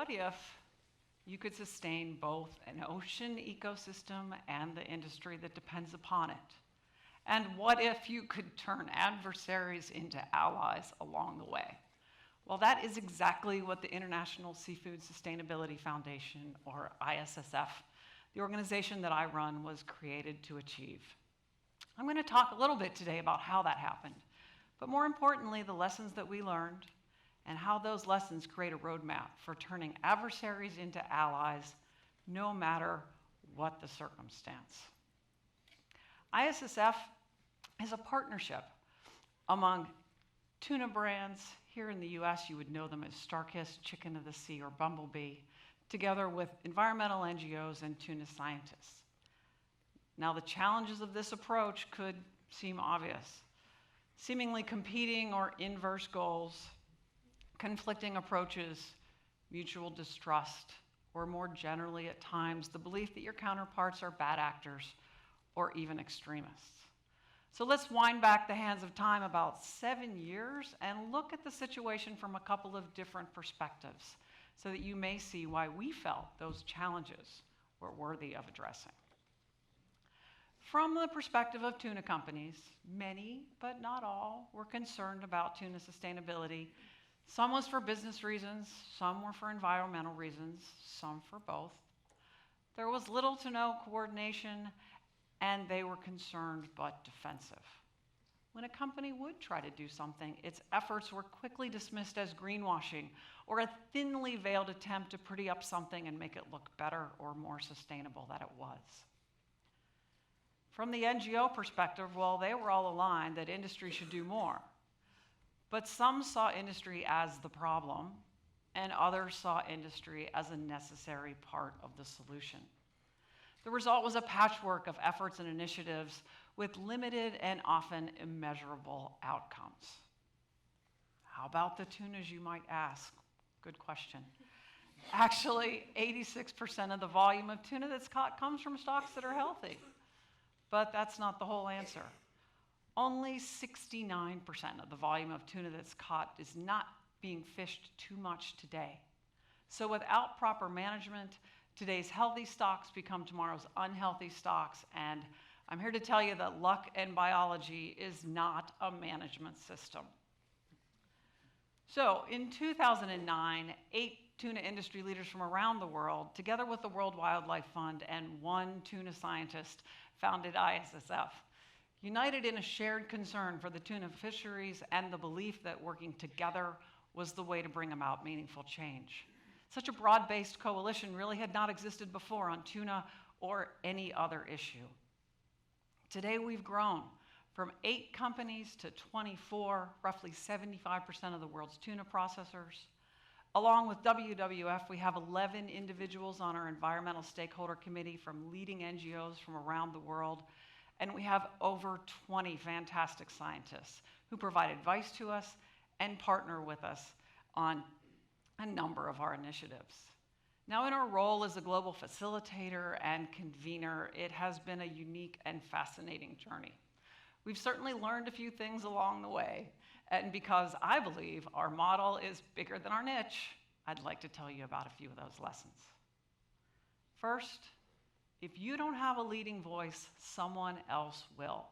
what if you could sustain both an ocean ecosystem and the industry that depends upon it? And what if you could turn adversaries into allies along the way? Well, that is exactly what the International Seafood Sustainability Foundation, or ISSF, the organization that I run, was created to achieve. I'm going to talk a little bit today about how that happened, but more importantly, the lessons that we learned and how those lessons create a roadmap for turning adversaries into allies, no matter what the circumstance. ISSF is a partnership among tuna brands. Here in the US, you would know them as Starkist, Chicken of the Sea, or Bumblebee, together with environmental NGOs and tuna scientists. Now, the challenges of this approach could seem obvious. Seemingly competing or inverse goals, conflicting approaches, mutual distrust, or more generally at times, the belief that your counterparts are bad actors or even extremists. So let's wind back the hands of time about 7 years and look at the situation from a couple of different perspectives so that you may see why we felt those challenges were worthy of addressing. From the perspective of tuna companies, many, but not all, were concerned about tuna sustainability. Some was for business reasons, some were for environmental reasons, some for both. There was little to no coordination, and they were concerned but defensive. When a company would try to do something, its efforts were quickly dismissed as greenwashing or a thinly veiled attempt to pretty up something and make it look better or more sustainable than it was. From the NGO perspective, well, they were all aligned that industry should do more. But some saw industry as the problem, and others saw industry as a necessary part of the solution. The result was a patchwork of efforts and initiatives with limited and often immeasurable outcomes. How about the tunas, you might ask? Good question. Actually, 86% of the volume of tuna that's caught comes from stocks that are healthy. But that's not the whole answer. Only 69% of the volume of tuna that's caught is not being fished too much today. So without proper management, today's healthy stocks become tomorrow's unhealthy stocks, and I'm here to tell you that luck and biology is not a management system. So in 2009, 8 tuna industry leaders from around the world, together with the World Wildlife Fund and 1 tuna scientist, founded ISSF, united in a shared concern for the tuna fisheries and the belief that working together was the way to bring about meaningful change. Such a broad-based coalition really had not existed before on tuna or any other issue. Today we've grown from 8 companies to 24, roughly 75% of the world's tuna processors. Along with WWF, we have 11 individuals on our environmental stakeholder committee from leading NGOs from around the world. And we have over 20 fantastic scientists who provide advice to us and partner with us on a number of our initiatives. Now, in our role as a global facilitator and convener, it has been a unique and fascinating journey. We've certainly learned a few things along the way, and because I believe our model is bigger than our niche, I'd like to tell you about a few of those lessons. First, if you don't have a leading voice, someone else will,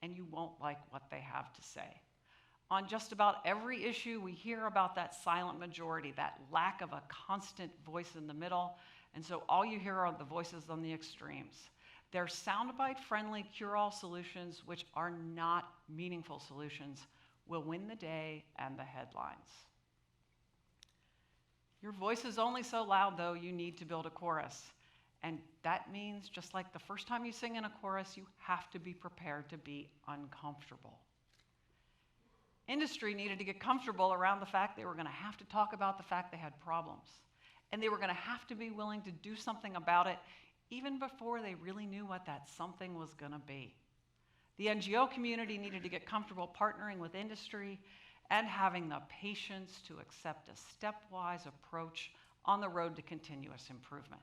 and you won't like what they have to say. On just about every issue, we hear about that silent majority, that lack of a constant voice in the middle, and so all you hear are the voices on the extremes. They're soundbite-friendly cure-all solutions, which are not meaningful solutions, will win the day and the headlines. Your voice is only so loud, though, you need to build a chorus. And that means, just like the first time you sing in a chorus, you have to be prepared to be uncomfortable. Industry needed to get comfortable around the fact they were going to have to talk about the fact they had problems. And they were going to have to be willing to do something about it, even before they really knew what that something was going to be. The NGO community needed to get comfortable partnering with industry and having the patience to accept a stepwise approach on the road to continuous improvement.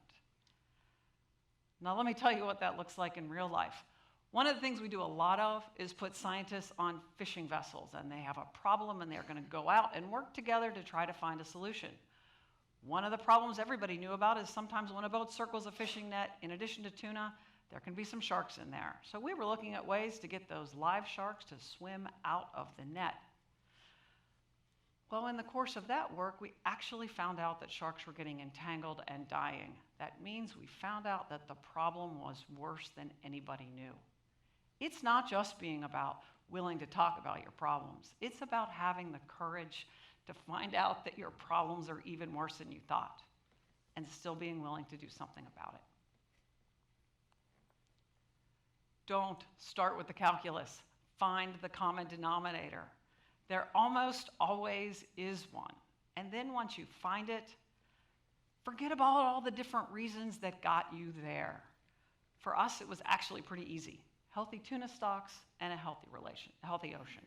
Now, let me tell you what that looks like in real life. One of the things we do a lot of is put scientists on fishing vessels, and they have a problem and they're going to go out and work together to try to find a solution. One of the problems everybody knew about is sometimes when a boat circles a fishing net, in addition to tuna, there can be some sharks in there. So we were looking at ways to get those live sharks to swim out of the net. Well, in the course of that work, we actually found out that sharks were getting entangled and dying. That means we found out that the problem was worse than anybody knew. It's not just being about willing to talk about your problems. It's about having the courage to find out that your problems are even worse than you thought and still being willing to do something about it. Don't start with the calculus. Find the common denominator. There almost always is one. And then once you find it, forget about all the different reasons that got you there. For us, it was actually pretty easy. Healthy tuna stocks and a healthy ocean.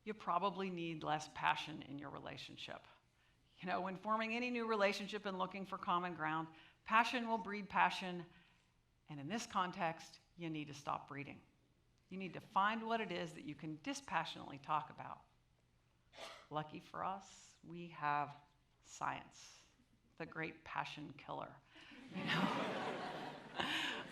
You probably need less passion in your relationship. You know, when forming any new relationship and looking for common ground, passion will breed passion. And in this context, you need to stop breeding. You need to find what it is that you can dispassionately talk about. Lucky for us, we have science, the great passion killer. You know?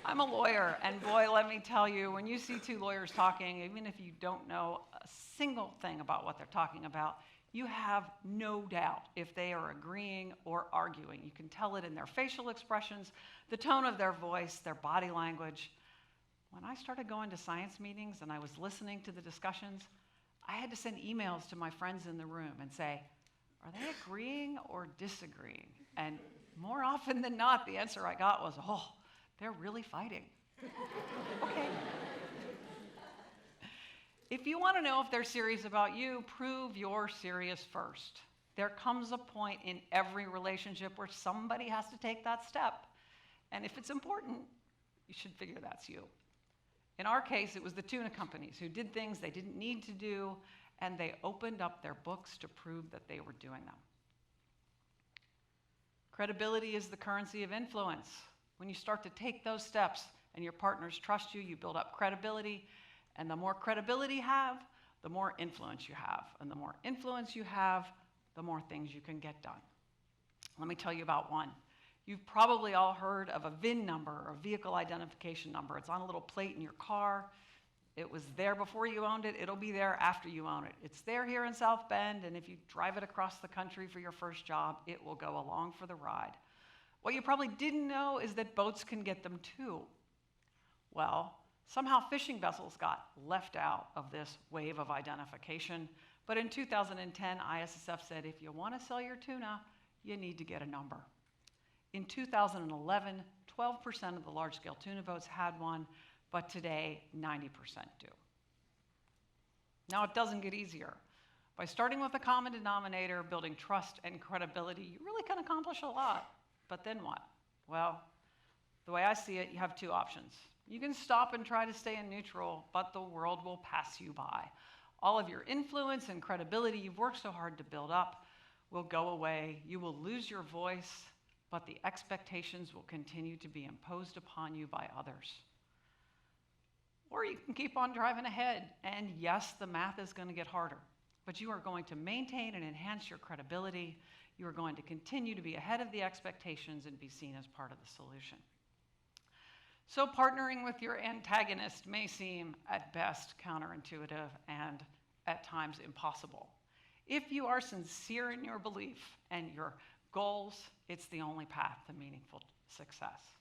I'm a lawyer, and boy, let me tell you, when you see two lawyers talking, even if you don't know a single thing about what they're talking about, you have no doubt if they are agreeing or arguing. You can tell it in their facial expressions, the tone of their voice, their body language. When I started going to science meetings and I was listening to the discussions, I had to send emails to my friends in the room and say, are they agreeing or disagreeing? And more often than not, the answer I got was, oh, they're really fighting. Okay. If you want to know if they're serious about you, prove you're serious first. There comes a point in every relationship where somebody has to take that step. And if it's important, you should figure that's you. In our case, it was the tuna companies who did things they didn't need to do, and they opened up their books to prove that they were doing them. Credibility is the currency of influence. When you start to take those steps and your partners trust you, you build up credibility, and the more credibility you have, the more influence you have. And the more influence you have, the more things you can get done. Let me tell you about one. You've probably all heard of a VIN number, or vehicle identification number. It's on a little plate in your car. It was there before you owned it. It'll be there after you own it. It's there here in South Bend, and if you drive it across the country for your first job, it will go along for the ride. What you probably didn't know is that boats can get them too. Well, somehow fishing vessels got left out of this wave of identification, but in 2010, ISSF said if you want to sell your tuna, you need to get a number. In 2011, 12% of the large-scale tuna boats had one, but today, 90% do. Now, it doesn't get easier. By starting with a common denominator, building trust and credibility, you really can accomplish a lot. But then what? Well, the way I see it, you have two options. You can stop and try to stay in neutral, but the world will pass you by. All of your influence and credibility you've worked so hard to build up will go away. You will lose your voice, but the expectations will continue to be imposed upon you by others. Or you can keep on driving ahead, and yes, the math is going to get harder, but you are going to maintain and enhance your credibility. You are going to continue to be ahead of the expectations and be seen as part of the solution. So partnering with your antagonist may seem at best counterintuitive and at times impossible. If you are sincere in your belief and your goals, it's the only path to meaningful success.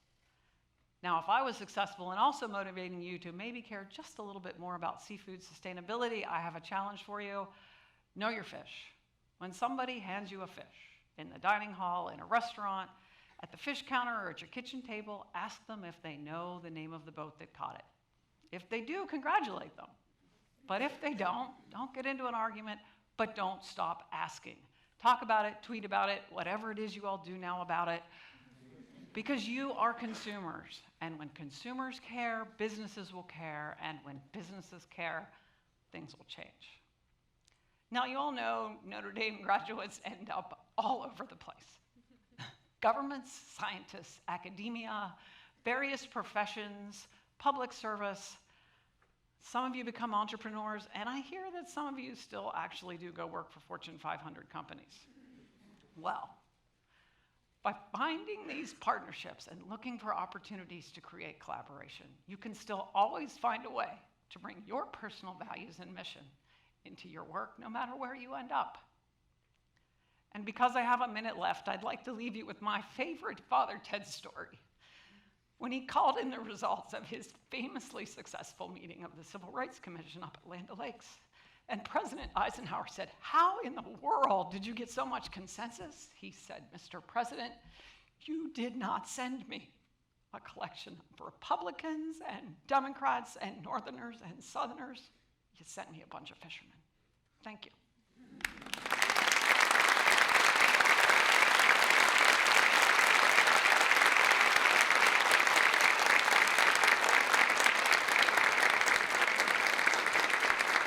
Now, if I was successful in also motivating you to maybe care just a little bit more about seafood sustainability, I have a challenge for you. Know your fish. When somebody hands you a fish in the dining hall, in a restaurant, at the fish counter, or at your kitchen table, ask them if they know the name of the boat that caught it. If they do, congratulate them. But if they don't get into an argument, but don't stop asking. Talk about it, tweet about it, whatever it is you all do now about it, because you are consumers. And when consumers care, businesses will care. And when businesses care, things will change. Now, you all know Notre Dame graduates end up all over the place. Governments, scientists, academia, various professions, public service. Some of you become entrepreneurs, and I hear that some of you still actually do go work for Fortune 500 companies. Well, by finding these partnerships and looking for opportunities to create collaboration, you can still always find a way to bring your personal values and mission into your work, no matter where you end up. And because I have a minute left, I'd like to leave you with my favorite Father Ted story. When he called in the results of his famously successful meeting of the Civil Rights Commission up at Land O'Lakes, and President Eisenhower said, "How in the world did you get so much consensus?" He said, "Mr. President, you did not send me a collection of Republicans and Democrats and Northerners and Southerners. You sent me a bunch of fishermen." Thank you.